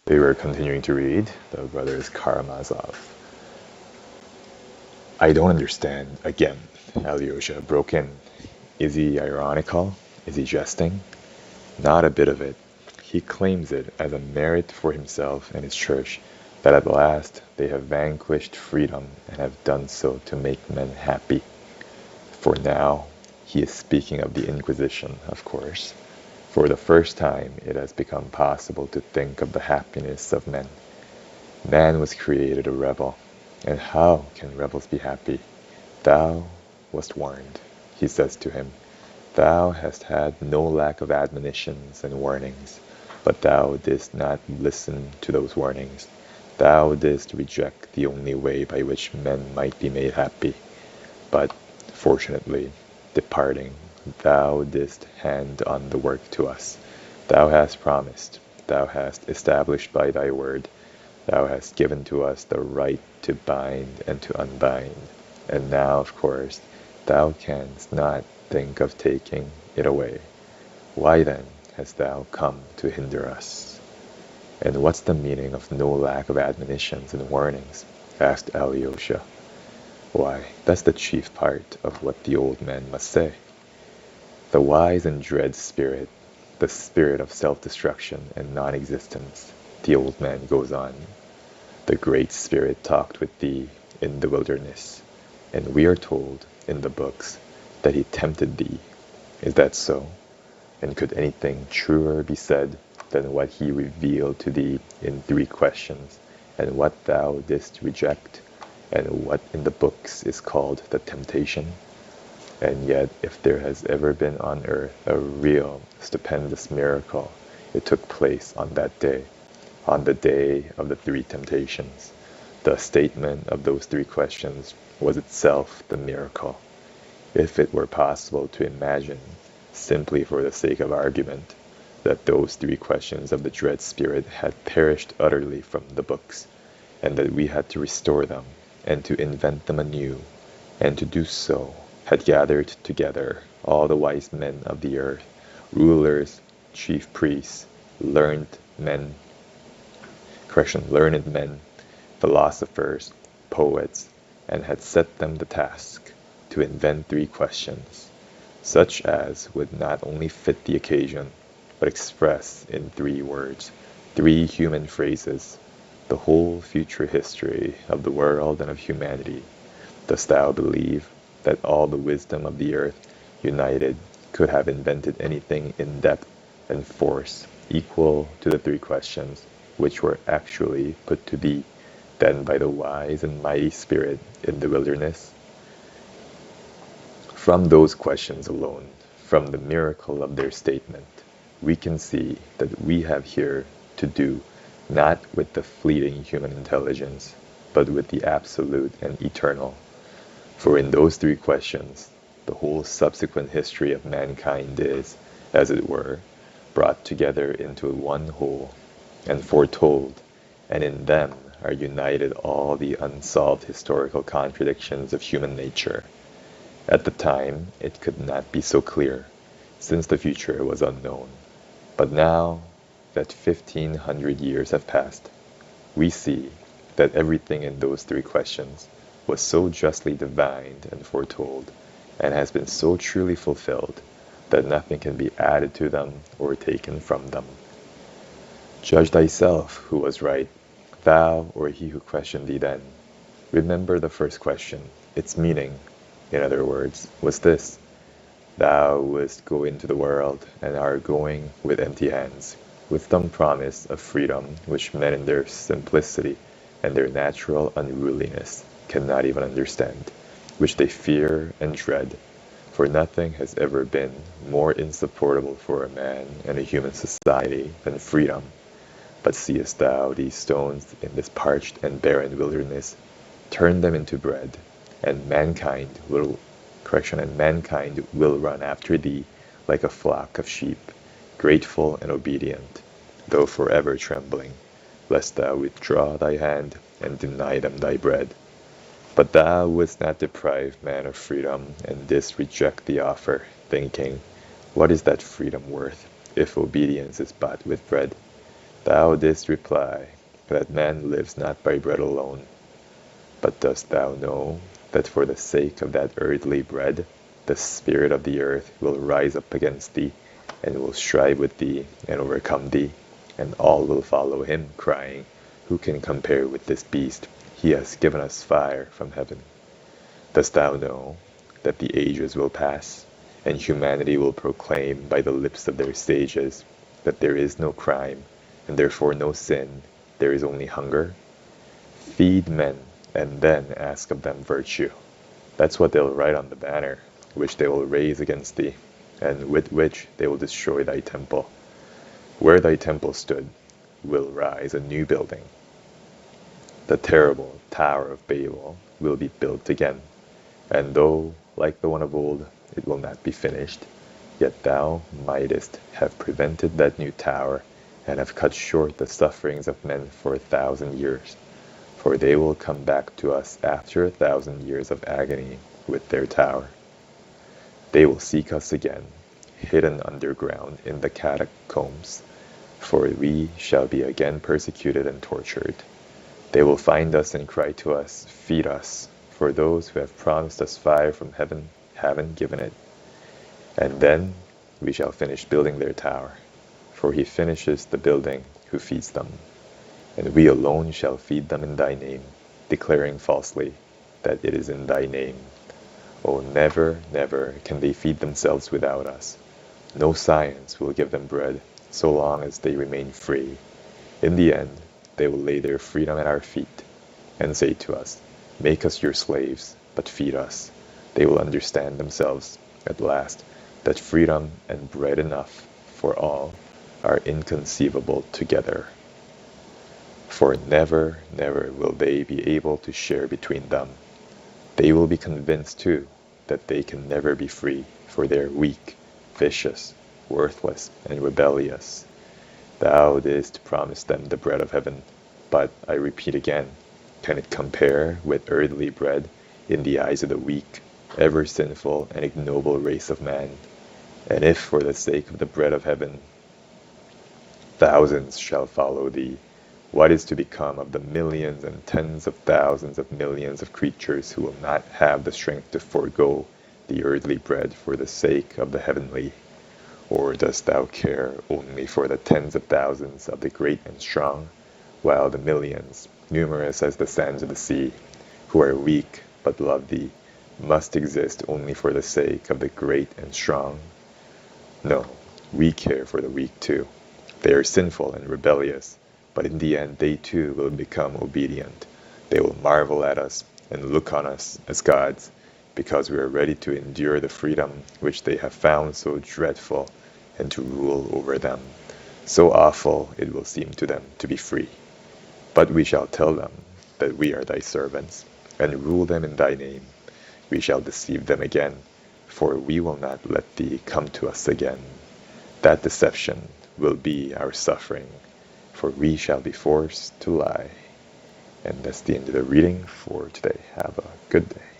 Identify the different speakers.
Speaker 1: They were continuing to read the brothers Karamazov. I don't understand. Again, Alyosha broke in. Is he ironical? Is he jesting? Not a bit of it. He claims it as a merit for himself and his church that at last they have vanquished freedom and have done so to make men happy. For now, he is speaking of the Inquisition, of course. For the first time, it has become possible to think of the happiness of men. Man was created a rebel, and how can rebels be happy? Thou wast warned, he says to him. Thou hast had no lack of admonitions and warnings, but thou didst not listen to those warnings. Thou didst reject the only way by which men might be made happy. But, fortunately, departing, thou didst hand on the work to us. Thou hast promised, thou hast established by thy word, thou hast given to us the right to bind and to unbind. And now, of course, thou canst not think of taking it away. Why then hast thou come to hinder us? And what's the meaning of no lack of admonitions and warnings? Asked Alyosha. Why, that's the chief part of what the old man must say. The wise and dread spirit, the spirit of self-destruction and non-existence, the old man goes on. The great spirit talked with thee in the wilderness, and we are told in the books that he tempted thee. Is that so? And could anything truer be said than what he revealed to thee in 3 questions, and what thou didst reject, and what in the books is called the temptation? And yet, if there has ever been on earth a real, stupendous miracle, it took place on that day, on the day of the 3 temptations. The statement of those 3 questions was itself the miracle. If it were possible to imagine, simply for the sake of argument, that those 3 questions of the dread spirit had perished utterly from the books, and that we had to restore them, and to invent them anew, and to do so had gathered together all the wise men of the earth, rulers, chief priests, learned men, philosophers, poets, and had set them the task to invent 3 questions, such as would not only fit the occasion, but express in 3 words, 3 human phrases, the whole future history of the world and of humanity. Dost thou believe that all the wisdom of the earth united could have invented anything in depth and force equal to the 3 questions which were actually put to thee then by the wise and mighty spirit in the wilderness? From those questions alone, from the miracle of their statement, we can see that we have here to do not with the fleeting human intelligence, but with the absolute and eternal. For in those 3 questions, the whole subsequent history of mankind is, as it were, brought together into one whole, and foretold, and in them are united all the unsolved historical contradictions of human nature. At the time, it could not be so clear, since the future was unknown. But now that 1500 years have passed, we see that everything in those 3 questions was so justly divined and foretold, and has been so truly fulfilled, that nothing can be added to them or taken from them. Judge thyself who was right, thou or he who questioned thee then. Remember the first question. Its meaning, in other words, was this: Thou wouldst go into the world, and are going with empty hands, with some promise of freedom which men in their simplicity and their natural unruliness cannot even understand, which they fear and dread, for nothing has ever been more insupportable for a man and a human society than freedom. But seest thou these stones in this parched and barren wilderness? Turn them into bread, and mankind will run after thee like a flock of sheep, grateful and obedient, though forever trembling, lest thou withdraw thy hand and deny them thy bread. But thou wouldst not deprive man of freedom, and didst reject the offer, thinking, what is that freedom worth, if obedience is bought with bread? Thou didst reply, that man lives not by bread alone. But dost thou know that for the sake of that earthly bread, the spirit of the earth will rise up against thee, and will strive with thee, and overcome thee, and all will follow him, crying, Who can compare with this beast? He has given us fire from heaven. Dost thou know that the ages will pass, and humanity will proclaim by the lips of their sages that there is no crime, and therefore no sin, there is only hunger? Feed men, and then ask of them virtue. That's what they'll write on the banner, which they will raise against thee, and with which they will destroy thy temple. Where thy temple stood will rise a new building. The terrible Tower of Babel will be built again, and though, like the one of old, it will not be finished, yet thou mightest have prevented that new tower, and have cut short the sufferings of men for 1,000 years. For they will come back to us after 1,000 years of agony with their tower. They will seek us again, hidden underground in the catacombs, for we shall be again persecuted and tortured. They will find us and cry to us, Feed us, for those who have promised us fire from heaven haven't given it. And then we shall finish building their tower, for he finishes the building who feeds them. And we alone shall feed them in thy name, declaring falsely that it is in thy name. Oh, never, never can they feed themselves without us. No science will give them bread so long as they remain free. In the end, they will lay their freedom at our feet and say to us, Make us your slaves, but feed us. They will understand themselves at last that freedom and bread enough for all are inconceivable together. For never, never will they be able to share between them. They will be convinced too that they can never be free, for they are weak, vicious, worthless, and rebellious. Thou didst promise them the bread of heaven, but I repeat again, can it compare with earthly bread in the eyes of the weak, ever sinful and ignoble race of man? And if for the sake of the bread of heaven thousands shall follow thee, what is to become of the millions and tens of thousands of millions of creatures who will not have the strength to forego the earthly bread for the sake of the heavenly? Or dost thou care only for the tens of thousands of the great and strong, while the millions, numerous as the sands of the sea, who are weak but love thee, must exist only for the sake of the great and strong? No, we care for the weak too. They are sinful and rebellious, but in the end they too will become obedient. They will marvel at us and look on us as gods, because we are ready to endure the freedom which they have found so dreadful, and to rule over them. So awful it will seem to them to be free. But we shall tell them that we are thy servants, and rule them in thy name. We shall deceive them again, for we will not let thee come to us again. That deception will be our suffering, for we shall be forced to lie. And that's the end of the reading for today. Have a good day.